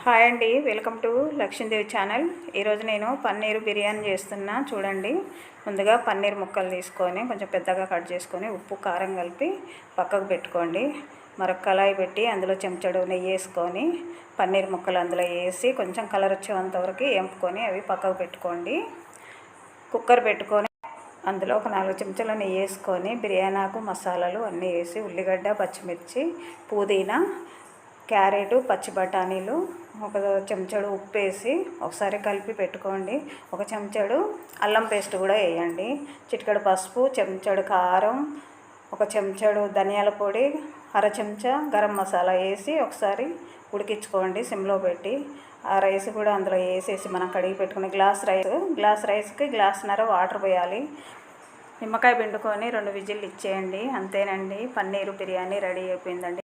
Hi అండి, welcome to Lakshmidevi channel. ఈరోజు నేను పన్నీర్ బిర్యానీ చేస్తున్నా. చూడండి, ముందుగా పన్నీర్ ముక్కలు తీసుకొని కొంచెం పెద్దగా కట్ చేసుకొని ఉప్పు కారం కలిపి పక్కకు పెట్టుకోండి. మరొక కళాయి పెట్టి అందులో చెంచాడు నెయ్యి వేసుకొని పన్నీర్ ముక్కలు అందులో వేసి కొంచెం కలర్ వచ్చేంత వరకు ఎంపుకొని అవి పక్కకు పెట్టుకోండి. కుక్కర్ పెట్టుకొని అందులో ఒక 4 చెంచాల నెయ్యి వేసుకొని బిర్యానీ ఆకు మసాలాలు అన్నీ వేసి ఉల్లిగడ్డ, పచ్చిమిర్చి, పుదీనా, క్యారెట్, పచ్చి బఠానీలు, ఒక చెంచాడు ఉప్పు వేసి ఒకసారి కలిపి పెట్టుకోండి. ఒక చెంచాడు అల్లం పేస్ట్ కూడా వేయండి. చిటికెడు పసుపు, చెంచాడు కారం, ఒక చెంచాడు ధనియాల పొడి, అర చెంచా గరం మసాలా వేసి ఒకసారి ఉడికించుకోండి సిమ్లో పెట్టి. ఆ రైస్ కూడా అందులో వేసేసి మనం కడిగి పెట్టుకుని గ్లాస్ రైస్కి గ్లాసున్నర వాటర్ పోయాలి. నిమ్మకాయ పిండుకొని 2 విజిల్లు ఇచ్చేయండి. అంతేనండి, పన్నీరు బిర్యానీ రెడీ అయిపోయిందండి.